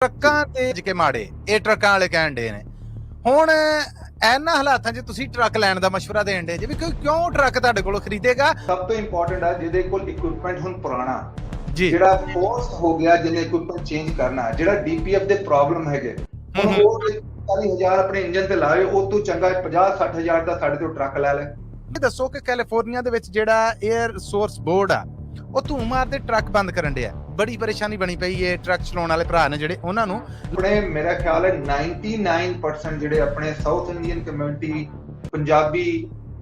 ਟਰੱਕਾਂ ਤੇ ਕੇ ਮਾੜੇ ਇਹ ਟਰੱਕਾਂ ਵਾਲੇ ਕਹਿਣ ਦੇ ਨੇ ਹੁਣ ਇਹਨਾਂ ਹਾਲਾਤਾਂ 'ਚ ਤੁਸੀਂ ਟਰੱਕ ਲੈਣ ਦਾ ਮਸ਼ਵਰਾ ਦੇਣ ਦੇ ਜੇ ਵੀ ਕਿਉਂ ਟਰੱਕ ਤੁਹਾਡੇ ਕੋਲੋਂ ਖਰੀਦੇਗਾ। ਸਭ ਤੋਂ ਇੰਪੋਰਟੈਂਟ ਹੈ ਜਿਹਦੇ ਕੋਲ ਇਕਵਿਪਮੈਂਟ ਹੁਣ ਪੁਰਾਣਾ ਜੀ ਜਿਹੜਾ ਫੋਰਸ ਹੋ ਗਿਆ ਜਿਹਨੇ ਇਕਵਿਪਮੈਂਟ ਚੇਂਜ ਕਰਨਾ ਜਿਹੜਾ ਡੀਪੀਐਫ ਦੇ ਪ੍ਰੋਬਲਮ ਹੈਗੇ ਹੁਣ ਉਹ 40000 ਆਪਣੇ ਇੰਜਨ ਤੇ ਲਾਏ ਉਹ ਤੋਂ ਚੰਗਾ 50-60000 ਦਾ ਸਾਡੇ ਤੋਂ ਟਰੱਕ ਲੈ ਲੈ। ਇਹ ਦੱਸੋ ਕਿ ਕੈਲੀਫੋਰਨੀਆ ਦੇ ਵਿੱਚ ਜਿਹੜਾ 에ਅਰ ਸੋਰਸ ਬੋਰਡ ਆ ਉਹ ਧੂੰ ਮਾਰਦੇ ਟਰੱਕ ਬੰਦ ਕਰਨ ਡਿਆ ਬੜੀ ਪਰੇਸ਼ਾਨੀ ਬਣੀ ਪਈ ਹੈ ਟਰੱਕ ਚਲਾਉਣ ਵਾਲੇ ਭਰਾ ਨੇ ਜਿਹੜੇ ਉਹਨਾਂ ਨੂੰ ਆਪਣੇ ਮੇਰਾ ਖਿਆਲ ਹੈ 99% ਜਿਹੜੇ ਆਪਣੇ ਸਾਊਥ ਇੰਡੀਅਨ ਕਮਿਊਨਿਟੀ ਪੰਜਾਬੀ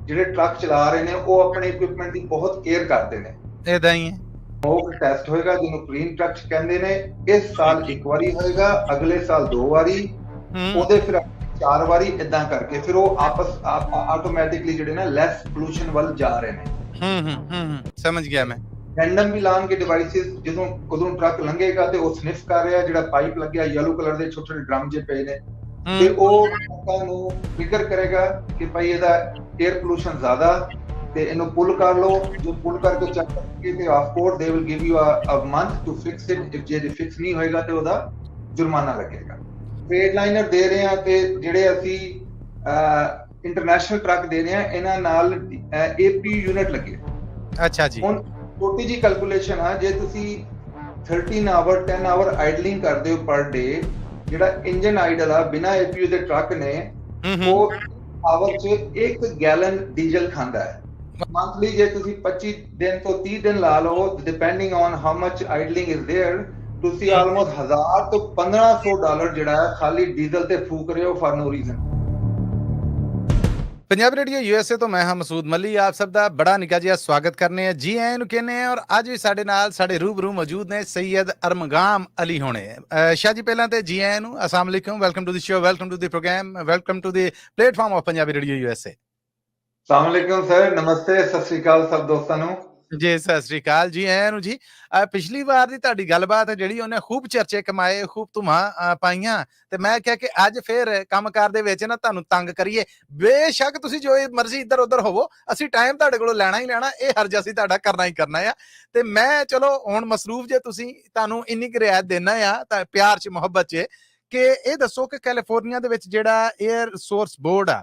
ਜਿਹੜੇ ਟਰੱਕ ਚਲਾ ਰਹੇ ਨੇ ਉਹ ਆਪਣੇ ਇਕਵਿਪਮੈਂਟ ਦੀ ਬਹੁਤ ਕੇਅਰ ਕਰਦੇ ਨੇ। ਇਦਾਂ ਹੀ ਹੈ ਮੌਕ ਟੈਸਟ ਹੋਏਗਾ ਜਿਹਨੂੰ ਕਲੀਨ ਟਰੱਕ ਕਹਿੰਦੇ ਨੇ ਇਸ ਸਾਲ ਇੱਕ ਵਾਰੀ ਹੋਏਗਾ ਅਗਲੇ ਸਾਲ 2 ਵਾਰੀ ਉਹਦੇ ਫਿਰ 4 ਵਾਰੀ ਇਦਾਂ ਕਰਕੇ ਫਿਰ ਉਹ ਆਪਸ ਆਟੋਮੈਟਿਕਲੀ ਜਿਹੜੇ ਨਾ ਲੈਸ ਪੋਲੂਸ਼ਨ ਵੱਲ ਜਾ ਰਹੇ ਨੇ। ਸਮਝ ਗਿਆ ਮੈਂ। ਰੈਂਡਮ ਵੀ ਲਾਉਣਗੇ ਡਿਵਾਈਸਿਸ ਜਦੋਂ ਕਦੋਂ ਟਰੱਕ ਲੰਘੇਗਾ ਤੇ ਉਹ ਸਨਿਫ ਕਰ ਰਿਹਾ ਜਿਹੜਾ ਪਾਈਪ ਲੱਗਿਆ ਯੈਲੋ ਕਲਰ ਦੇ ਛੋਟੇ ਛੋਟੇ ਡਰਮ ਜੇ ਪਏ ਨੇ ਤੇ ਉਹ ਟਰੱਕਾਂ ਨੂੰ ਫਿਕਰ ਕਰੇਗਾ ਕਿ ਭਾਈ ਇਹਦਾ 에ਅਰ ਪੋਲੂਸ਼ਨ ਜ਼ਿਆਦਾ ਤੇ ਇਹਨੂੰ ਪੁੱਲ ਕਰ ਲਓ ਜੋ ਪੁੱਲ ਕਰਕੇ ਚੈੱਕ ਕਰਕੇ ਤੇ of course they will give you a month to fix it if ਜੇ ਫਿਕਸ ਨਹੀਂ ਹੋਏਗਾ ਤੇ ਉਹਦਾ ਜੁਰਮਾਨਾ ਲੱਗੇਗਾ। ਟ੍ਰੇਡ ਲਾਈਨਰ ਦੇ ਰਹੇ ਆ ਤੇ ਜਿਹੜੇ ਅਸੀਂ ਇੰਟਰਨੈਸ਼ਨਲ ਟਰੱਕ ਦੇ ਰਹੇ ਆ ਇਹਨਾਂ ਨਾਲ ਏਪੀ ਯੂਨਿਟ ਲੱਗੇ। ਅੱਛਾ ਜੀ। ਹੁਣ ਛੋਟੀ ਜੀ ਕੈਲਕੂਲੇਸ਼ਨ ਆ ਜੇ ਤੁਸੀਂ 13 ਆਵਰ 10 ਆਵਰ ਆਈਡਲਿੰਗ ਕਰਦੇ ਹੋ ਪਰ ਡੇ ਜਿਹੜਾ ਇੰਜਨ ਆਈਡਲ ਆ ਬਿਨਾ ਏਪੀਯੂ ਦੇ ਟਰੱਕ ਨੇ ਉਹ ਆਵਰ 'ਚ 1 ਗੈਲਨ ਡੀਜ਼ਲ ਖਾਂਦਾ ਹੈ। ਮੰਥਲੀ ਜੇ ਤੁਸੀਂ 25 ਦਿਨ ਤੋਂ 30 ਦਿਨ ਲਾ ਲਓ depending on how much idling is there ਤੁਸੀਂ ਆਲਮੋਸਟ 1000 ਤੋਂ $1500 ਜਿਹੜਾ ਹੈ ਖਾਲੀ ਡੀਜ਼ਲ ਤੇ ਫੂਕ ਰਹੇ ਹੋ for no reason. Punjabi radio USA तो मैं हाँ मसूद मली आप सब दा बड़ा निका जिहा स्वागत करने जी आए नु कहने और अज भी साडे नाल साडे रूबरू मौजूद ने सैयद अरमगाम अली होने। शाह जी पहला ते जी आए नु अस्सलाम वालेकुम welcome to the show welcome to the programme welcome to the platform of Punjabi radio USA. अस्सलाम वालेकुम सर नमस्ते सत श्री अकाल सब दोस्तों नु जी सत श्री अकाल जी आए नु जी। पिछली बार दी तुहाडी गलबात है जिहड़ी ਉਹਨੇ खूब चर्चे कमाए खूब ਧੁਮਾਂ ਪਾਈਆਂ ਤੇ ਮੈਂ ਕਿਹਾ ਕਿ ਅੱਜ ਫੇਰ ਕੰਮਕਾਰ ਦੇ ਵਿੱਚ ਨਾ ਤੁਹਾਨੂੰ ਤੰਗ ਕਰੀਏ ਬੇਸ਼ੱਕ ਤੁਸੀਂ ਜੋ ਮਰਜ਼ੀ ਇੱਧਰ ਉੱਧਰ ਹੋਵੋ ਅਸੀਂ ਟਾਈਮ ਤੁਹਾਡੇ ਕੋਲੋਂ ਲੈਣਾ ਹੀ ਲੈਣਾ ਇਹ ਹਰਜ ਅਸੀਂ ਤੁਹਾਡਾ ਕਰਨਾ ਹੀ ਕਰਨਾ ਆ ਤੇ ਮੈਂ ਚਲੋ ਹੁਣ ਮਸਰੂਫ ਜੇ ਤੁਸੀਂ ਤੁਹਾਨੂੰ ਇੰਨੀ ਕੁ ਰਿਆਇਤ ਦੇਣਾ ਆ ਤਾਂ ਪਿਆਰ ਚ ਮੁਹੱਬਤ ਚ ਕਿ ਇਹ ਦੱਸੋ ਕਿ ਕੈਲੀਫੋਰਨੀਆ ਦੇ ਵਿੱਚ ਜਿਹੜਾ 에ਅਰ ਸੋਰਸ ਬੋਰਡ ਆ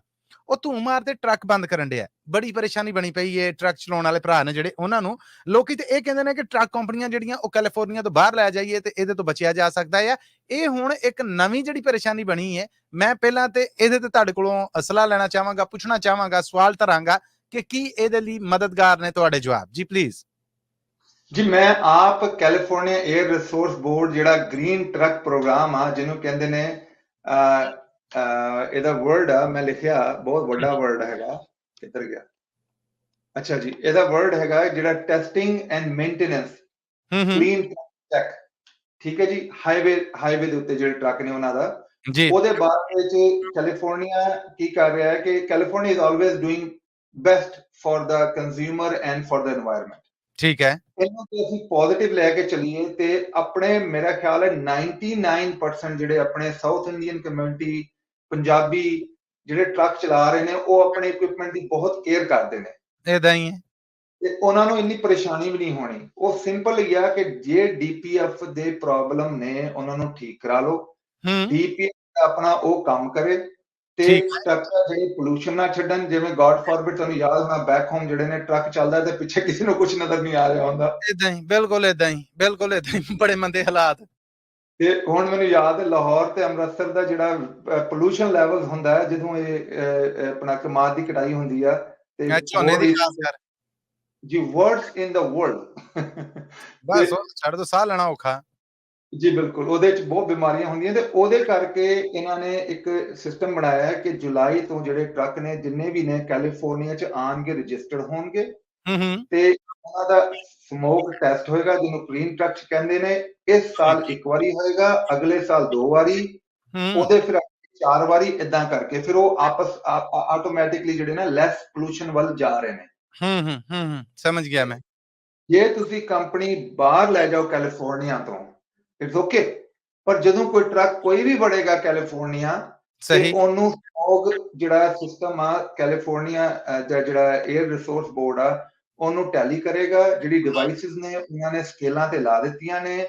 ਉਹ ਧੂੰ ਮਾਰਦੇ ਟਰੱਕ ਬੰਦ ਕਰਨ ਡਿਆ ਬੜੀ ਪਰੇਸ਼ਾਨੀ ਬਣੀ ਪਈ ਹੈ ਟਰੱਕ ਚਲਾਉਣ ਵਾਲੇ ਭਰਾ ਨੇ ਜਿਹੜੇ ਉਹਨਾਂ ਨੂੰ ਲੋਕੀ ਤੇ ਇਹ ਕਹਿੰਦੇ ਨੇ ਕਿ ਟਰੱਕ ਕੰਪਨੀਆਂ ਜਿਹੜੀਆਂ ਉਹ ਕੈਲੀਫੋਰਨੀਆ ਤੋਂ ਬਾਹਰ ਲੈ ਜਾਈਏ ਤੇ ਇਹਦੇ ਤੋਂ ਬਚਿਆ ਜਾ ਸਕਦਾ ਹੈ। ਇਹ ਹੁਣ ਇੱਕ ਨਵੀਂ ਜਿਹੜੀ ਪਰੇਸ਼ਾਨੀ ਬਣੀ ਹੈ ਮੈਂ ਪਹਿਲਾਂ ਤੇ ਇਹਦੇ ਤੇ ਤੁਹਾਡੇ ਕੋਲੋਂ ਸਲਾਹ ਲੈਣਾ ਚਾਹਾਂਗਾ ਪੁੱਛਣਾ ਚਾਹਾਂਗਾ ਸਵਾਲ ਧਰਾਂਗਾ ਕਿ ਕੀ ਇਹਦੇ ਲਈ ਮਦਦਗਾਰ ਨੇ ਤੁਹਾਡੇ ਜਵਾਬ ਜੀ ਪਲੀਜ਼। ਜੀ ਮੈਂ ਆਪ ਕੈਲੀਫੋਰਨੀਆ 에ਅਰ ਰਿਸੋਰਸ ਬੋਰਡ ਜਿਹੜਾ ਗ੍ਰੀਨ ਟਰੱਕ ਪ੍ਰੋਗਰਾਮ ਆ ਜਿਹਨੂੰ ਕਹਿੰਦੇ ਨੇ ਇਹਦਾ ਵਰਡ ਆ ਮੈਂ ਲਿਖਿਆ ਬਹੁਤ ਵੱਡਾ ਵਰਡ ਹੈਗਾ ਕਿੱਧਰ ਗਿਆ ਅੱਛਾ ਜੀ ਇਹਦਾ ਵਰਡ ਹੈਗਾ ਜਿਹੜਾ testing and maintenance clean check ਠੀਕ ਹੈ ਜੀ ਹਾਈਵੇ ਦੇ ਉੱਤੇ ਜਿਹੜੇ ਟਰੱਕ ਨੇ ਉਹਨਾਂ ਦਾ ਉਹਦੇ ਬਾਅਦ ਵਿੱਚ ਕੈਲੀਫੋਰਨੀਆ ਕੀ ਕਰ ਰਿਹਾ ਹੈ ਕਿ California is always doing best for the consumer and for the environment ਠੀਕ ਹੈ ਇਹਨੂੰ ਤੇ ਅਸੀਂ ਪੋਜ਼ਿਟਿਵ ਲੈ ਕੇ ਚੱਲੀਏ ਤੇ ਆਪਣੇ ਮੇਰਾ ਖਿਆਲ ਹੈ 99% ਜਿਹੜੇ ਆਪਣੇ ਸਾਊਥ ਇੰਡੀਅਨ ਕਮਿਊਨਿਟੀ ਪੰਜਾਬੀ ਜਿਹੜੇ ਟਰੱਕ ਚਲਾ ਰਹੇ ਨੇ ਉਹ ਆਪਣੇ ਇਕਵਿਪਮੈਂਟ ਦੀ ਬਹੁਤ ਕੇਅਰ ਕਰਦੇ ਨੇ। ਇਦਾਂ ਹੀ ਹੈ ਤੇ ਉਹਨਾਂ ਨੂੰ ਇੰਨੀ ਪਰੇਸ਼ਾਨੀ ਵੀ ਨਹੀਂ ਹੋਣੀ ਉਹ ਸਿੰਪਲ ਹੀ ਆ ਕਿ ਜੇ ਡੀਪੀਐਫ ਦੇ ਪ੍ਰੋਬਲਮ ਨੇ ਉਹਨਾਂ ਨੂੰ ਠੀਕ ਕਰਾ ਲਓ ਡੀਪੀਐਫ ਆਪਣਾ ਉਹ ਕੰਮ ਕਰੇ ਤੇ ਟਰੱਕ ਜਿਹੜੇ ਪੋਲੂਸ਼ਨ ਨਾ ਛੱਡਣ ਜਿਵੇਂ ਗॉड ਫॉरबिड ਤੁਹਾਨੂੰ ਯਾਦ ਮੈਂ ਬੈਕ ਹੋਮ ਜਿਹੜੇ ਨੇ ਟਰੱਕ ਚੱਲਦਾ ਤੇ ਪਿੱਛੇ ਕਿਸੇ ਨੂੰ ਕੁਝ ਨਜ਼ਰ ਨਹੀਂ ਆ ਰਿਹਾ ਹੁੰਦਾ ਇਦਾਂ ਹੀ ਬਿਲਕੁਲ ਇਦਾਂ ਹੀ ਬੜੇ ਮੰਦੇ ਹਾਲਾਤ ਤੇ ਹੁਣ ਮੈਨੂੰ ਯਾਦ ਹੈ ਲਾਹੌਰ ਤੇ ਅੰਮ੍ਰਿਤਸਰ ਦਾ ਜਿਹੜਾ ਪੋਲੂਸ਼ਨ ਲੈਵਲ ਹੁੰਦਾ ਹੈ ਜਦੋਂ ਇਹ ਆਪਣਾ ਕਮਾਦ ਦੀ ਕਟਾਈ ਹੁੰਦੀ ਆ ਤੇ ਝੋਨੇ ਦੀ ਖਾਸ ਕਰ ਜੀ ਵਰਡਸ ਇਨ ਦਾ ਵਰਲਡ ਬਸ ਛੱਡ ਦੋ ਸਾਹ ਲੈਣਾ ਔਖਾ ਜੀ ਬਿਲਕੁਲ ਉਹਦੇ ਚ ਬਹੁਤ ਬਿਮਾਰੀਆਂ ਹੁੰਦੀਆਂ ਤੇ ਉਹਦੇ ਕਰਕੇ ਇਹਨਾਂ ਨੇ ਇੱਕ ਸਿਸਟਮ ਬਣਾਇਆ ਹੈ ਕਿ ਜੁਲਾਈ ਤੋਂ ਜਿਹੜੇ ਟਰੱਕ ਨੇ ਜਿੰਨੇ ਵੀ ਨੇ ਕੈਲੀਫੋਰਨੀਆ ਚ ਆਣਗੇ ਰਜਿਸਟਰਡ ਹੋਣਗੇ ਤੇ ਉਹਨਾਂ ਦਾ ਸਮੋਕ ਟੈਸਟ ਹੋਏਗਾ ਜਿਹਨੂੰ ਕਲੀਨ ਟਰੱਕ ਕਹਿੰਦੇ ਨੇ ਇਸ ਸਾਲ ਇੱਕ ਵਾਰੀ ਹੋਏਗਾ ਅਗਲੇ ਸਾਲ 2 ਵਾਰੀ ਉਹਦੇ ਫਿਰ 4 ਵਾਰੀ ਇਦਾਂ ਕਰਕੇ ਫਿਰ ਉਹ ਆਪਸ ਆਟੋਮੈਟਿਕਲੀ ਜਿਹੜੇ ਨਾ ਲੈਸ ਪੋਲੂਸ਼ਨ ਵੱਲ ਜਾ ਰਹੇ ਨੇ। ਸਮਝ ਗਿਆ ਮੈਂ। ਜੇ ਤੁਸੀਂ ਕੰਪਨੀ ਬਾਹਰ ਲੈ ਜਾਓ ਕੈਲੀਫੋਰਨੀਆ ਤੋਂ ਇਟਸ ਓਕੇ ਪਰ ਜਦੋਂ ਕੋਈ ਟਰੱਕ ਕੋਈ ਵੀ ਵੜੇਗਾ ਕੈਲੀਫੋਰਨੀਆ ਸਹੀ ਉਹਨੂੰ ਸਮੋਗ ਜਿਹੜਾ ਸਿਸਟਮ ਆ ਕੈਲੀਫੋਰਨੀਆ ਦਾ ਜਿਹੜਾ 에ਅਰ ਰਿਸੋਰਸ ਬੋਰਡ ਆ ਉਹਨੂੰ ਟੈਲੀ ਕਰੇਗਾ ਜਿਹੜੀ ਡਿਵਾਈਸਿਸ ਨੇ ਉਹਨਾਂ ਨੇ ਸਕੇਲਾਂ ਤੇ ਲਾ ਦਿੱਤੀਆਂ ਨੇ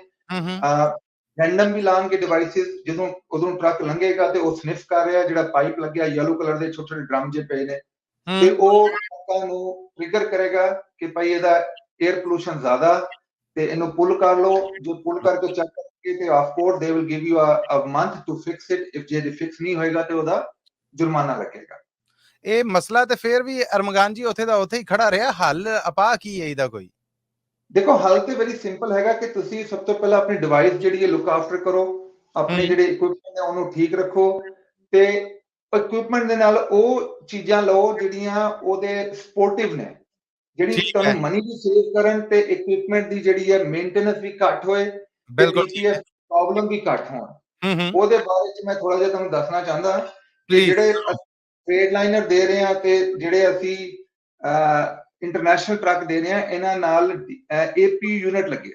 ਰੈਂਡਮ ਵੀ ਲਾਣਗੇ ਡਿਵਾਈਸਿਸ, ਜਦੋਂ ਉਦੋਂ ਟਰੱਕ ਲੰਘੇਗਾ ਤੇ ਉਹ ਸਨਿਫ ਕਰ ਰਿਹਾ, ਜਿਹੜਾ ਪਾਈਪ ਲੱਗਿਆ ਯੈਲੋ ਕਲਰ ਦੇ ਛੋਟੇ ਛੋਟੇ ਡਰਮ ਜੇ ਪਏ ਨੇ, ਤੇ ਉਹ ਟਰੱਕਾਂ ਨੂੰ ਟ੍ਰਿਗਰ ਕਰੇਗਾ ਕਿ ਭਾਈ ਇਹਦਾ 에ਅਰ ਪੋਲੂਸ਼ਨ ਜ਼ਿਆਦਾ, ਤੇ ਇਹਨੂੰ ਪੁੱਲ ਕਰ ਲਓ। ਜੋ ਪੁੱਲ ਕਰਕੇ ਚੈੱਕ ਕਰਕੇ ਤੇ of course they will give you a month to fix it, if ਜੇ ਫਿਕਸ ਨਹੀਂ ਹੋਏਗਾ ਤੇ ਉਹਦਾ ਜੁਰਮਾਨਾ ਲੱਗੇਗਾ। ਇਹ ਮਸਲਾ ਤੇ ਫੇਰ ਵੀ ਅਰਮਗਾਨ ਜੀ ਉੱਥੇ ਦਾ ਉੱਥੇ ਹੀ ਖੜਾ ਰਿਹਾ, ਹੱਲ ਆਪਾ ਕੀ ਹੈ ਇਹਦਾ ਕੋਈ? ਦੇਖੋ ਹੱਲ ਤੇ ਵੈਰੀ ਸਿੰਪਲ ਹੈਗਾ ਕਿ ਤੁਸੀਂ ਸਭ ਤੋਂ ਪਹਿਲਾਂ ਆਪਣੀ ਡਿਵਾਈਸ ਜਿਹੜੀ ਹੈ ਲੁੱਕ ਆਫਟਰ ਕਰੋ, ਆਪਣੇ ਜਿਹੜੇ ਇਕਵਿਪਮੈਂਟ ਹੈ ਉਹਨੂੰ ਠੀਕ ਰੱਖੋ, ਤੇ ਇਕਵਿਪਮੈਂਟ ਦੇ ਨਾਲ ਉਹ ਚੀਜ਼ਾਂ ਲਓ ਜਿਹੜੀਆਂ ਉਹਦੇ ਸਪੋਰਟਿਵ ਨੇ, ਜਿਹੜੀ ਤੁਹਾਨੂੰ ਮਨੀ ਵੀ ਸੇਵ ਕਰਨ ਤੇ ਇਕਵਿਪਮੈਂਟ ਦੀ ਜਿਹੜੀ ਹੈ ਮੇਨਟੇਨੈਂਸ ਵੀ ਘੱਟ ਹੋਏ ਤੇ ਡੀਪੀਐਸ ਪ੍ਰੋਬਲਮ ਵੀ ਘੱਟ ਹੋਣ। ਉਹਦੇ ਬਾਰੇ ਚ ਮੈਂ ਥੋੜਾ ਜਿਹਾ ਤੁਹਾਨੂੰ ਦੱਸਣਾ ਚਾਹੁੰਦਾ ਕਿ ਜਿਹੜੇ ਟ੍ਰੇਡ ਲਾਈਨਰ ਦੇ ਰਹੇ ਆ ਤੇ ਜਿਹੜੇ ਅਸੀਂ ਇੰਟਰਨੈਸ਼ਨਲ ਟਰੱਕ ਦੇ ਰਹੇ ਆ, ਇਹਨਾਂ ਨਾਲ ਏਪੀ ਯੂਨਿਟ ਲੱਗੇ।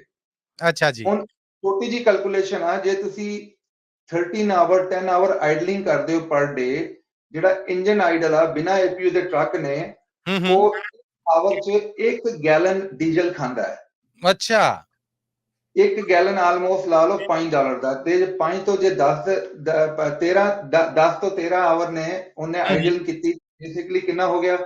ਅੱਛਾ ਜੀ। ਹੁਣ ਛੋਟੀ ਜੀ ਕੈਲਕੂਲੇਸ਼ਨ ਆ, ਜੇ ਤੁਸੀਂ 13 ਆਵਰ 10 ਆਵਰ ਆਈਡਲਿੰਗ ਕਰਦੇ ਹੋ ਪਰ ਡੇ, ਜਿਹੜਾ ਇੰਜਨ ਆਈਡਲ ਆ ਬਿਨਾ ਏਪੀਯੂ ਦੇ ਟਰੱਕ ਨੇ, ਉਹ ਆਵਰ ਚ 1 ਗੈਲਨ ਡੀਜ਼ਲ ਖਾਂਦਾ ਹੈ। ਅੱਛਾ। 1 ਗੈਲਨ ਆਲਮੋਸਟ ਲਾ ਲਓ $5 ਦਾ, ਤੇ 5 ਤੋਂ ਜੇ 10 ਤੋਂ 13 ਆਵਰ ਨੇ ਉਹਨੇ ਆਈਡਲ ਕੀਤੀ, ਬੇਸਿਕਲੀ ਕਿੰਨਾ ਹੋ ਗਿਆ?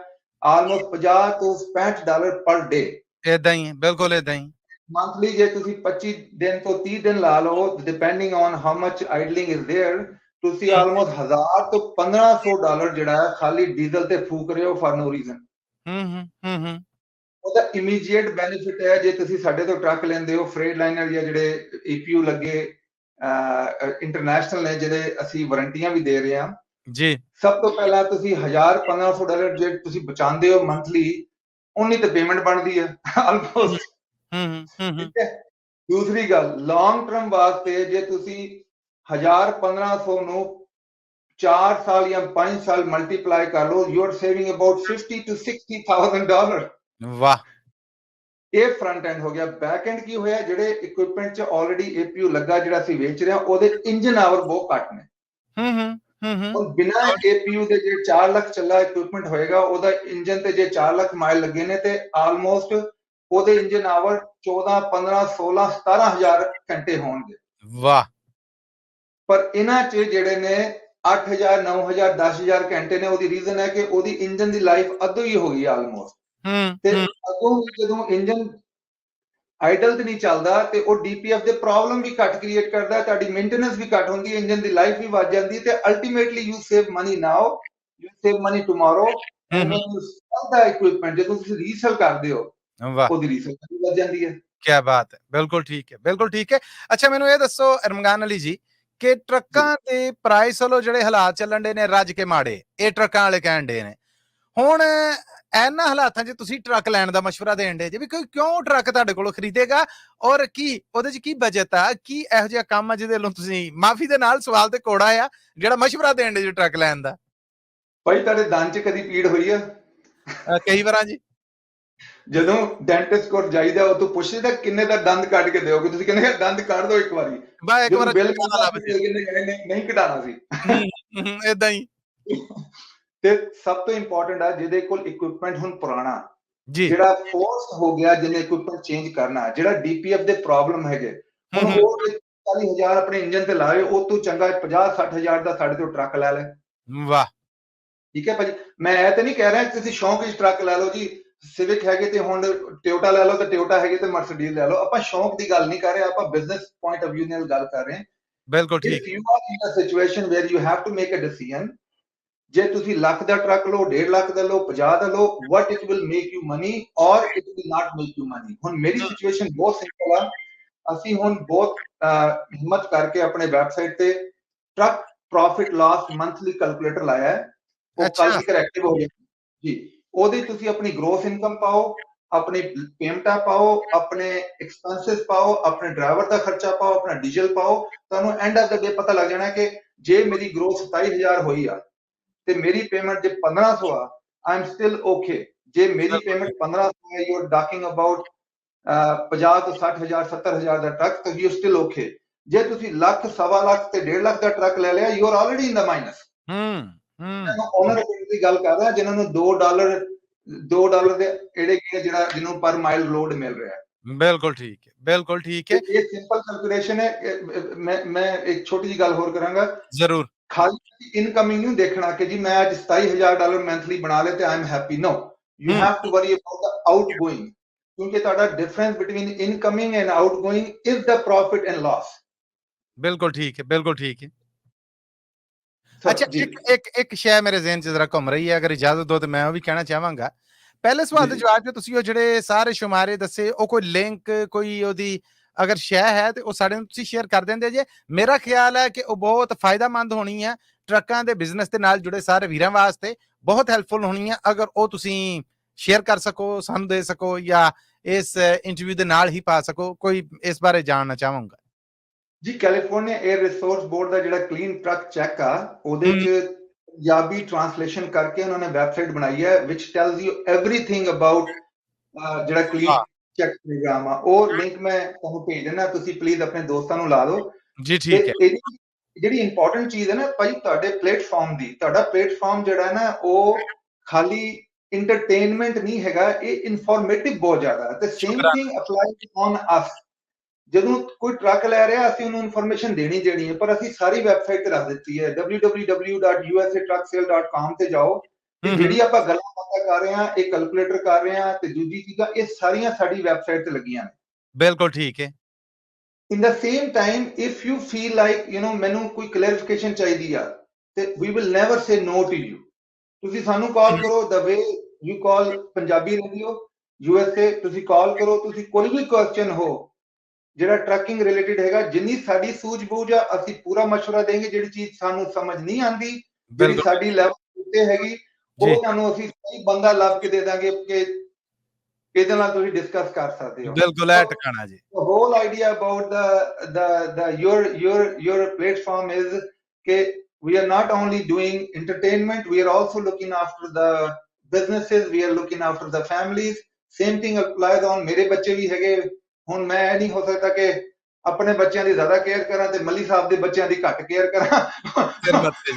ਆਲਮੋਸਟ $50 ਤੋਂ $65 ਪਰ ਡੇ। ਇਦਾਂ ਹੀ, ਬਿਲਕੁਲ ਇਦਾਂ ਹੀ। ਮੰਥਲੀ ਜੇ ਤੁਸੀਂ 25 ਦਿਨ ਤੋਂ 30 ਦਿਨ ਲਾ ਲਓ, depending on how much idling is there, ਤੁਸੀਂ ਆਲਮੋਸਟ $1000 ਤੋਂ $1500 ਜਿਹੜਾ ਹੈ ਖਾਲੀ ਡੀਜ਼ਲ ਤੇ ਫੂਕ ਰਹੇ ਹੋ ਫॉर नो ਰੀਜ਼ਨ। ਉਹਦਾ ਇਮੀਡੀਏਟ ਬੈਨੀਫਿਟ ਹੈ, ਜੇ ਤੁਸੀਂ ਸਾਡੇ ਤੋਂ ਟਰੱਕ ਲੈਂਦੇ ਹੋ ਫਰੇਟ ਲਾਈਨਰ ਜਾਂ ਜਿਹੜੇ ਏਪੀਯੂ ਲੱਗੇ ਇੰਟਰਨੈਸ਼ਨਲ ਨੇ, ਜਿਹੜੇ ਅਸੀਂ ਵਾਰੰਟੀਆਂ ਵੀ ਦੇ ਰਹੇ ਹਾਂ ਜੀ, ਸਭ ਤੋਂ ਪਹਿਲਾਂ ਤੁਸੀਂ $1500 ਜੇ ਤੁਸੀਂ ਬਚਾਉਂਦੇ ਹੋ ਮੰਥਲੀ, ਉਨੀ ਤਾਂ ਪੇਮੈਂਟ ਬਣਦੀ ਹੈ ਆਲਮੋਸਟ। ਠੀਕ ਹੈ। ਦੂਸਰੀ ਗੱਲ, ਲੌਂਗ ਟਰਮ ਵਾਸਤੇ ਜੇ ਤੁਸੀਂ 1500 ਨੂੰ 4 ਸਾਲ ਜਾਂ 5 ਸਾਲ ਮਲਟੀਪਲਾਈ ਕਰ ਲਓ, you are saving about $50,000 to $60,000। ਵਾਹ। ਇਹ ਫਰੰਟ ਐਂਡ ਹੋ ਗਿਆ। ਬੈਕ ਐਂਡ ਕੀ ਹੋਇਆ? ਜਿਹੜੇ ਇਕਵਿਪਮੈਂਟ ਚ ਆਲਰੇਡੀ ਏਪੀਯੂ ਲੱਗਾ ਜਿਹੜਾ ਅਸੀਂ ਵੇਚ ਰਹੇ ਹਾਂ, ਉਹਦੇ ਇੰਜਨ ਆਵਰ ਬਹੁਤ ਘੱਟ ਨੇ। ਹੁਣ ਬਿਨਾ ਏਪੀਯੂ ਦੇ ਜੇ 4 ਲੱਖ ਚੱਲਾ ਇਕਵਿਪਮੈਂਟ ਹੋਏਗਾ, ਉਹਦਾ ਇੰਜਨ ਤੇ ਜੇ 4 ਲੱਖ ਮਾਈਲ ਲੱਗੇ ਨੇ, ਤੇ ਆਲਮੋਸਟ ਉਹਦੇ ਇੰਜਨ ਆਵਰ 14 15 16 17000 ਘੰਟੇ ਹੋਣਗੇ। ਵਾਹ। ਪਰ ਇਹਨਾਂ ਚ ਜਿਹੜੇ ਨੇ 8000 9000 10000 ਘੰਟੇ ਨੇ। ਉਹਦੀ ਰੀਜ਼ਨ ਹੈ ਕਿ ਉਹਦੀ ਇੰਜਨ ਦੀ ਲਾਈਫ ਅੱਧੋ ਹੀ ਹੋ ਗਈ ਆਲਮੋਸਟ। ਤੇ ਅੱਗੋਂ ਜਦੋਂ ਇੰਜਨ ਆਈਡਲ ਤੇ ਨਹੀਂ ਚੱਲਦਾ ਤੇ ਉਹ ਡੀਪੀਐਫ ਦੇ ਪ੍ਰੋਬਲਮ ਵੀ ਘੱਟ ਕ੍ਰੀਏਟ ਕਰਦਾ, ਤੁਹਾਡੀ ਮੇਨਟੇਨੈਂਸ ਵੀ ਘੱਟ ਹੁੰਦੀ ਹੈ, ਇੰਜਨ ਦੀ ਲਾਈਫ ਵੀ ਵੱਧ ਜਾਂਦੀ ਹੈ, ਤੇ ultimately you save money now, you save money tomorrow, and when you sell the equipment, ਜਦੋਂ ਤੁਸੀਂ ਰੀਸੇਲ ਕਰਦੇ ਹੋ, ਉਹਦੀ ਰੀਸੇਲ ਵੀ ਵੱਧ ਜਾਂਦੀ ਹੈ। ਕੀ ਬਾਤ ਹੈ, ਬਿਲਕੁਲ ਠੀਕ ਹੈ, ਬਿਲਕੁਲ ਠੀਕ ਹੈ। ਅੱਛਾ, ਮੈਨੂੰ ਇਹ ਦੱਸੋ ਅਰਮਗਾਨ ਅਲੀ ਜੀ ਕਿ ਟਰੱਕਾਂ ਦੇ ਪ੍ਰਾਈਸ ਵੱਲੋਂ ਜਿਹੜੇ ਹਾਲਾਤ ਚੱਲਣ ਦੇ ਨੇ ਰੱਜ ਕੇ ਮਾੜੇ, ਇਹ ਟਰੱਕਾਂ ਵਾਲੇ ਕਹਿਣ ਦੇ ਨੇ। ਹੁਣ ਇਹਨਾਂ ਹਾਲਾਤਾਂ 'ਚ ਤੁਸੀਂ ਟਰੱਕ ਲੈਣ ਦਾ ਮਸ਼ਵਰਾ ਦੇਣ ਦੇ ਜੇ ਵੀ ਕੋਈ ਕਿਉਂ ਟਰੱਕ ਤੁਹਾਡੇ ਕੋਲੋਂ ਖਰੀਦੇਗਾ, ਔਰ ਕੀ ਉਹਦੇ 'ਚ ਕੀ ਬਜਟ ਆ, ਕੀ ਇਹੋ ਜਿਹਾ ਕੰਮ ਆ ਜਿਹਦੇ ਵੱਲੋਂ ਤੁਸੀਂ, ਮਾਫੀ ਦੇ ਨਾਲ ਸਵਾਲ ਤੇ ਕੋੜਾ ਆ, ਜਿਹੜਾ ਮਸ਼ਵਰਾ ਦੇਣ ਦੇ ਜੇ ਟਰੱਕ ਲੈਣ ਦਾ? ਭਾਈ ਤੁਹਾਡੇ ਦੰਦ 'ਚ ਕਦੀ ਪੀੜ ਹੋਈ ਆ? ਕਈ ਵਾਰਾਂ ਜੀ। ਜਦੋਂ ਡੈਂਟਿਸਟ ਕੋਲ ਜਾਈਦਾ, ਉਹ ਤੋਂ ਪੁੱਛਦਾ ਕਿੰਨੇ ਦਾ ਦੰਦ ਕੱਢ ਕੇ ਦਿਓਗੇ, ਤੁਸੀਂ ਕਹਿੰਦੇ ਦੰਦ ਕੱਢ ਦਿਓ ਇੱਕ ਵਾਰੀ, ਬਿੱਲ ਨਹੀਂ ਕਢਾਣਾ ਸੀ। ਏਦਾਂ ਹੀ। ਤੇ ਸਭ ਤੋਂ ਇੰਪੋਰਟੈਂਟ ਆ ਜਿਹਦੇ ਕੋਲ ਇਕਵਿਪਮੈਂਟ ਹੁਣ ਪੁਰਾਣਾ, ਜਿਹੜਾ ਫੋਰਸਡ ਹੋ ਗਿਆ, ਜਿਹਨੇ ਇਕਵਿਪਮੈਂਟ ਚੇਂਜ ਕਰਨਾ, ਜਿਹੜਾ ਡੀਪੀਐਫ ਦੇ ਪ੍ਰੋਬਲਮ ਹੈਗੇ, ਹੁਣ ਉਹ 40,000 ਆਪਣੇ ਇੰਜਨ ਤੇ ਲਾਏ, ਉਹ ਤੋਂ ਚੰਗਾ 50-60,000 ਦਾ ਸਾਡੇ ਤੋਂ ਟਰੱਕ ਲੈ ਲੈ। ਵਾਹ। ਠੀਕ ਹੈ ਭਾਜੀ, ਮੈਂ ਇਹ ਤੇ ਨਹੀਂ ਕਹਿ ਰਿਹਾ ਕਿ ਤੁਸੀਂ ਸ਼ੌਂਕ ਵਿੱਚ ਟਰੱਕ ਲੈ ਲਓ ਜੀ, ਸਿਵਿਕ ਹੈਗੇ ਤੇ ਹੁਣ ਟੋਯੋਟਾ ਲੈ ਲਓ, ਤੇ ਟੋਯੋਟਾ ਹੈਗੇ ਤੇ ਮਰਸੀਡੀਜ਼ ਲੈ ਲਓ। ਆਪਾਂ ਸ਼ੌਂਕ ਦੀ ਗੱਲ ਨਹੀਂ ਕਰ ਰਹੇ, ਆਪਾਂ ਬਿਜ਼ਨਸ ਪੁਆਇੰਟ ਆਫ ਵਿਊ ਨਾਲ ਗੱਲ ਕਰ ਰਹੇ ਹਾਂ। ਬਿਲਕੁਲ ਠੀਕ। If you are in a situation where you have to make a decision, ਜੇ ਤੁਸੀਂ ਲੱਖ ਦਾ ਟਰੱਕ ਲਓ, 1.5 ਲੱਖ ਦਾ ਲਓ, 50 ਦਾ ਲਓ, what it will make you money or it will not make you money। ਹੁਣ ਮੇਰੀ ਸਿਚੁਏਸ਼ਨ ਬਹੁਤ ਸਿੰਪਲ ਆ, ਅਸੀਂ ਹੁਣ ਬਹੁਤ ਹਿੰਮਤ ਕਰਕੇ ਆਪਣੇ ਵੈਬਸਾਈਟ ਤੇ truck profit loss monthly calculator ਲਾਇਆ ਹੈ, ਉਹ ਕੱਲ ਤੱਕ ਐਕਟਿਵ ਹੋ ਗਿਆ ਜੀ। ਉਹਦੇ ਤੁਸੀਂ ਆਪਣੀ ਗ੍ਰੋਸ ਇਨਕਮ ਪਾਓ, ਆਪਣੀ ਪੇਮੈਂਟਾਂ ਪਾਓ, ਆਪਣੇ ਐਕਸਪੈਂਸਸ ਪਾਓ, ਆਪਣੇ ਡਰਾਈਵਰ ਦਾ ਖਰਚਾ ਪਾਓ, ਆਪਣਾ ਡੀਜ਼ਲ ਪਾਓ, ਤੁਹਾਨੂੰ ਐਂਡ ਆਫ ਦਾ ਡੇ ਪਤਾ ਲੱਗ ਜਾਣਾ ਕਿ ਜੇ ਮੇਰੀ ਗ੍ਰੋਸ 27,000 ਹੋਈ ਆ ਤੇ ਮੇਰੀ ਪੇਮੈਂਟ ਜੇ 1500 ਆ, ਆਈ ਐਮ ਸਟਿਲ ਓਕੇ। ਜੇ ਮੇਰੀ ਪੇਮੈਂਟ 1500 ਹੈ, ਯੂ ਆਰ ਟਾਕਿੰਗ ਅਬਾਊਟ 50 ਤੋਂ 60,000 70,000 ਦਾ ਟਰੱਕ, ਤਾਂ ਯੂ ਸਟਿਲ ਓਕੇ। ਜੇ ਤੁਸੀਂ ਲੱਖ, ਸਵਾ ਲੱਖ ਤੇ 1.5 ਲੱਖ ਦਾ ਟਰੱਕ ਲੈ ਲਿਆ, you are already in the minus. Owner ਦੀ ਗੱਲ ਕਰ ਰਿਹਾ, ਜਿਨ੍ਹਾਂ ਨੂੰ $2 ਦੇ ਜਿਹੜੇ ਜਿਹਨੂੰ ਪਰ ਮਾਈਲ ਲੋਡ ਮਿਲ ਰਿਹਾ। ਬਿਲਕੁਲ ਠੀਕ ਹੈ, ਬਿਲकुल ठीक है। ਇਹ ਸਿੰਪਲ ਕੈਲਕੂਲੇਸ਼ਨ ਹੈ। ਮੈਂ ਇੱਕ ਛੋਟੀ ਜਿਹੀ ਗੱਲ ਹੋਰ ਕਰਾਂਗਾ। ਜ਼ਰੂਰ। ਖਾਲੀ ਇਨਕਮਿੰਗ ਨੂੰ ਦੇਖਣਾ ਕਿ ਜੀ ਮੈਂ ਅੱਜ $27,000 ਮੰਥਲੀ ਬਣਾ ਲਿਆ ਤੇ I am happy. No, you have to worry about the outgoing, ਕਿਉਂਕਿ ਤੁਹਾਡਾ difference between incoming and outgoing is the profit and loss. ਬਿਲकुल ठीक है, बिल्कुल ठीक है। ਸਰ ਅੱਛਾ, ਜੀ ਇੱਕ ਸ਼ੈ ਮੇਰੇ ਜ਼ਿਹਨ 'ਚ ਜ਼ਰਾ ਘੁੰਮ ਰਹੀ ਹੈ, ਅਗਰ ਇਜਾਜ਼ਤ ਦਿਓ ਤੇ ਮੈਂ ਉਹ ਵੀ ਕਹਿਣਾ ਚਾਹਾਂਗਾ। ਪਹਿਲੇ ਸਵਾਲ ਦੇ ਜੀ ਜਵਾਬ 'ਚ ਤੁਸੀਂ ਉਹ ਜਿਹੜੇ ਸਾਰੇ ਸ਼ੁਮਾਰੇ ਦੱਸੇ, ਉਹ ਕੋਈ ਲਿੰਕ, ਕੋਈ ਉਹਦੀ ਅਗਰ ਸ਼ੈ ਹੈ ਤੇ ਉਹ ਸਾਡੇ ਨਾਲ ਤੁਸੀਂ ਸ਼ੇਅਰ ਕਰ ਦਿੰਦੇ ਜੇ। ਮੇਰਾ ਖਿਆਲ ਹੈ ਕਿ ਉਹ ਬਹੁਤ ਫਾਇਦਾਮੰਦ ਹੋਣੀ ਹੈ, ਟਰੱਕਾਂ ਦੇ ਬਿਜ਼ਨਸ ਦੇ ਨਾਲ ਜੁੜੇ ਸਾਰੇ ਵੀਰਾਂ ਵਾਸਤੇ ਬਹੁਤ ਹੈਲਪਫੁਲ ਹੋਣੀ ਹੈ। ਅਗਰ ਉਹ ਤੁਸੀਂ ਸ਼ੇਅਰ ਕਰ ਸਕੋ, ਸਾਨੂੰ ਦੇ ਸਕੋ, ਜਾਂ ਇਸ ਇੰਟਰਵਿਊ ਦੇ ਨਾਲ ਹੀ ਪਾ ਸਕੋ, ਕੋਈ ਇਸ ਬਾਰੇ ਜਾਣਨਾ ਚਾਹਾਂਗਾ। ਜੀ ਕੈਲੀਫੋਰਨੀਆ 에ਅਰ ਰਿਸੋਰਸ ਬੋਰਡ ਦਾ ਜਿਹੜਾ ਕਲੀਨ ਟਰੱਕ ਚੈੱਕ ਆ, ਉਹਦੇ ਹੂੰ। 'ਚ ਪੰਜਾਬੀ ਟ੍ਰਾਂਸਲੇਸ਼ਨ ਕਰਕੇ ਉਹਨਾਂ ਨੇ ਵੈਬਸਾਈਟ ਬਣਾਈ ਹੈ ਵਿਚ ਟੈਲਸ ਯੂ ਐਵਰੀਥਿੰਗ ਅਬਾਊਟ ਜਿਹੜਾ ਕਲੀਨ ਵਾਹ ਚੈੱਕ ਪ੍ਰੋਗਰਾਮ ਆ। ਉਹ ਲਿੰਕ ਮੈਂ ਤੁਹਾਨੂੰ ਭੇਜ ਦਿੰਦਾ, ਤੁਸੀਂ ਪਲੀਜ਼ ਆਪਣੇ ਦੋਸਤਾਂ ਨੂੰ ਲਾ ਦਿਓ। ਜੀ, ਤੇ ਠੀਕ ਹੈ। ਇਹਦੀ ਜਿਹੜੀ ਇੰਪੋਰਟੈਂਟ ਚੀਜ਼ ਹੈ ਨਾ ਭਾਈ, ਤੁਹਾਡੇ ਪਲੇਟਫਾਰਮ ਦੀ, ਤੁਹਾਡਾ ਪਲੇਟਫਾਰਮ ਜਿਹੜਾ ਹੈ ਨਾ, ਉਹ ਖਾਲੀ ਇੰਟਰਟੇਨਮੈਂਟ ਨਹੀਂ ਹੈਗਾ, ਇਹ ਇਨਫੋਰਮੇਟਿਵ ਬਹੁਤ ਜ਼ਿਆਦਾ ਹੈ। ਤੇ ਸੇਮ ਸ਼ੁਕਰਾਨਾ। ਥਿੰਗ ਅਪਲਾਈਜ਼ ਔਨ ਅਸ। ਜਦੋਂ ਕੋਈ ਟਰੱਕ ਲੈ ਰਿਹਾ, ਅਸੀਂ ਉਹਨੂੰ ਇਨਫੋਰਮੇਸ਼ਨ ਦੇਣੀ ਹੈ, ਪਰ ਅਸੀਂ ਸਾਰੀ ਵੈਬਸਾਈਟ ਤੇ ਰੱਖ ਦਿੱਤੀ ਹੈ। www.usatrucksale.com ਤੇ ਜਾਓ ਤੇ ਹੂੰ, ਹੂੰ। ਜਿਹੜੀ ਆਪਾਂ ਗੱਲਾਂ ਬਾਤਾਂ ਕਰ ਰਹੇ ਹਾਂ, ਇਹ ਕੈਲਕੂਲੇਟਰ ਕਰ ਰਹੇ ਹਾਂ, ਤੇ ਦੂਜੀ ਚੀਜ਼ਾਂ ਇਹ ਸਾਰੀਆਂ ਸਾਡੀ ਵੈਬਸਾਈਟ ਤੇ ਲੱਗੀਆਂ ਨੇ। ਬਿਲकुल ਠੀਕ ਹੈ। In the same time, if you feel like, ਮੈਨੂੰ ਕੋਈ ਕਲੈਰੀਫਿਕੇਸ਼ਨ ਚਾਹੀਦੀ ਆ, ਤੇ we will never say no to you. ਤੁਸੀਂ ਸਾਨੂੰ ਕਾਲ ਕਰੋ, the way you call Punjabi radio USA, ਤੁਸੀਂ ਕਾਲ ਕਰੋ, ਤੁਸੀਂ ਕੋਈ ਵੀ ਕੁਐਸਚਨ ਹੋ ਜਿਹੜਾ ਟਰੱਕਿੰਗ ਰਿਲੇਟਡ ਹੈਗਾ, ਜਿੰਨੀ ਸਾਡੀ ਸੂਝ-ਬੂਝ ਆ, ਅਸੀਂ ਪੂਰਾ ਮਸ਼ਵਰਾ ਦੇਂਗੇ। ਜਿਹੜੀ ਚੀਜ਼ ਸਾਨੂੰ ਸਮਝ ਨਹੀਂ ਆਂਦੀ, ਜਿਹੜੀ ਬਿਲकुल ਸਾਡੀ ਲੈਵਲ ਉੱਤੇ ਹੈਗੀ, ਜੀ। ਉਹ ਤੁਹਾਨੂੰ ਅਸੀਂ ਸਹੀ ਬੰਦਾ ਲੱਭ ਕੇ ਦੇ ਦਾਂਗੇ ਕਿ ਇਹਦੇ ਨਾਲ ਤੁਸੀਂ ਡਿਸਕਸ ਕਰ ਸਕਦੇ ਹੋ। ਬਿਲकुल ਇਹ ਟਿਕਾਣਾ ਜੀ। The whole idea about your platform is that we are not only doing entertainment, we are also looking after the businesses, we are looking after the families. Same thing applies on ਮੇਰੇ ਬੱਚੇ ਵੀ ਹੈਗੇ। ਹੁਣ ਮੈਂ ਇਹ ਨਹੀਂ ਹੋ ਸਕਦਾ ਕਿ ਆਪਣੇ ਬੱਚਿਆਂ ਦੀ ਜ਼ਿਆਦਾ ਕੇਅਰ ਕਰਾਂ ਤੇ ਮੱਲੀ ਸਾਹਿਬ ਦੇ ਬੱਚਿਆਂ ਦੀ ਘੱਟ ਕੇਅਰ ਕਰਾਂ। ਖਿਦਮਤ ਤੇ ਜੀ।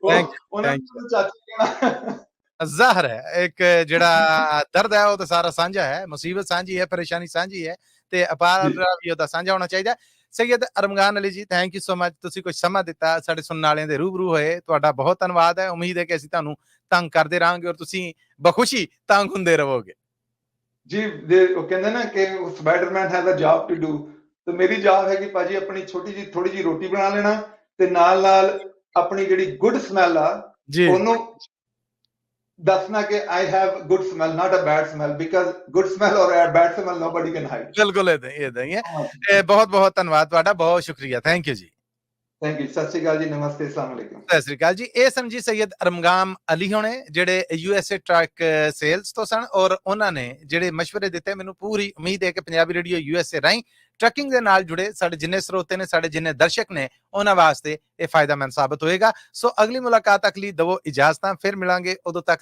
ਥੈਂਕ ਯੂ, ਉਹਨਾਂ ਥੈਂਕ ਨੂੰ ਚਾਚੀ ਕਹਿਣਾ। ਜ਼ਾਹਰ ਹੈ ਇੱਕ ਜਿਹੜਾ ਦਰਦ ਹੈ ਉਹ ਤਾਂ ਸਾਰਾ ਸਾਂਝਾ ਹੈ, ਮੁਸੀਬਤ ਸਾਂਝੀ ਹੈ, ਪਰੇਸ਼ਾਨੀ ਸਾਂਝੀ ਹੈ, ਤੇ ਅਪਾਰ ਵੀ ਉਹਦਾ ਸਾਂਝਾ ਹੋਣਾ ਚਾਹੀਦਾ। Syed ਅਰਮਗਾਨ Ali ji, thank you so much, ਤੁਸੀਂ ਕੁਝ ਸਮਾਂ ਦਿੱਤਾ, ਸਾਡੇ ਸੁਣਨ ਵਾਲਿਆਂ ਦੇ ਰੂਬਰੂ ਹੋਏ, ਤੁਹਾਡਾ ਬਹੁਤ ਧੰਨਵਾਦ ਹੈ। ਉਮੀਦ ਹੈ ਕਿ ਅਸੀਂ ਤੁਹਾਨੂੰ ਤੰਗ ਕਰਦੇ ਰਹਾਂਗੇ ਔਰ ਤੁਸੀਂ ਬਖੁਸ਼ੀ ਤੰਗ ਹੁੰਦੇ ਰਹੋਗੇ। ਜੀ ਉਹ ਕਹਿੰਦੇ ਨਾ ਕਿ Spiderman has a job to do, ਤੇ ਮੇਰੀ ਜੌਬ ਹੈ ਕਿ ਭਾਜੀ ਆਪਣੀ ਛੋਟੀ ਜੀ ਥੋੜੀ ਜੀ ਰੋਟੀ ਬਣਾ ਲੈਣਾ, ਤੇ ਨਾਲ ਨਾਲ ਆਪਣੀ ਜਿਹੜੀ ਗੁੱਡ ਸਮੈਲ ਆ ਜੀ ਉਹਨੂੰ ਦੱਸਣਾ ਕਿ I have good smell, not a bad smell, because good smell or bad smell nobody can hide. ਬਿਲਕੁਲ ਏਦਾਂ ਹੀ ਹੈ। ਬਹੁਤ ਬਹੁਤ ਧੰਨਵਾਦ ਤੁਹਾਡਾ, ਬਹੁਤ ਸ਼ੁਕਰੀਆ, ਥੈਂਕ ਯੂ ਜੀ। ਥੈਂਕ ਯੂ, ਸਤਿ ਸ਼੍ਰੀ ਅਕਾਲ ਜੀ, ਨਮਸਤੇ, ਅਸਲਾਮ ਅਲੈਕੁਮ। ਸਤਿ ਸ੍ਰੀ ਅਕਾਲ ਜੀ। ਇਹ ਸਨ ਜੀ ਸੈਯਦ ਅਰਮਗਾਨ ਅਲੀ ਹੋਣੇ, ਜਿਹੜੇ USA ਟਰੱਕ ਸੇਲਸ ਤੋਂ ਸਨ, ਔਰ ਉਹਨਾਂ ਨੇ ਜਿਹੜੇ ਮਸ਼ਵਰੇ ਦਿੱਤੇ, ਮੈਨੂੰ ਪੂਰੀ ਉਮੀਦ ਹੈ ਕਿ ਪੰਜਾਬੀ ਰੇਡੀਓ USA ਰਾਹੀਂ ਟਰੱਕਿੰਗ ਦੇ ਨਾਲ ਜੁੜੇ ਸਾਡੇ ਜਿੰਨੇ ਸਰੋਤੇ ਨੇ, ਸਾਡੇ ਜਿੰਨੇ ਦਰਸ਼ਕ ਨੇ, ਉਹਨਾਂ ਵਾਸਤੇ ਇਹ ਫਾਇਦਾਮੰਦ ਸਾਬਤ ਹੋਏਗਾ। ਸੋ ਅਗਲੀ ਮੁਲਾਕਾਤ ਤੱਕ ਲਈ ਦਵੋ ਇਜਾਜ਼ਤਾਂ, ਫਿਰ ਮਿਲਾਂਗੇ, ਉਦੋਂ ਤੱਕ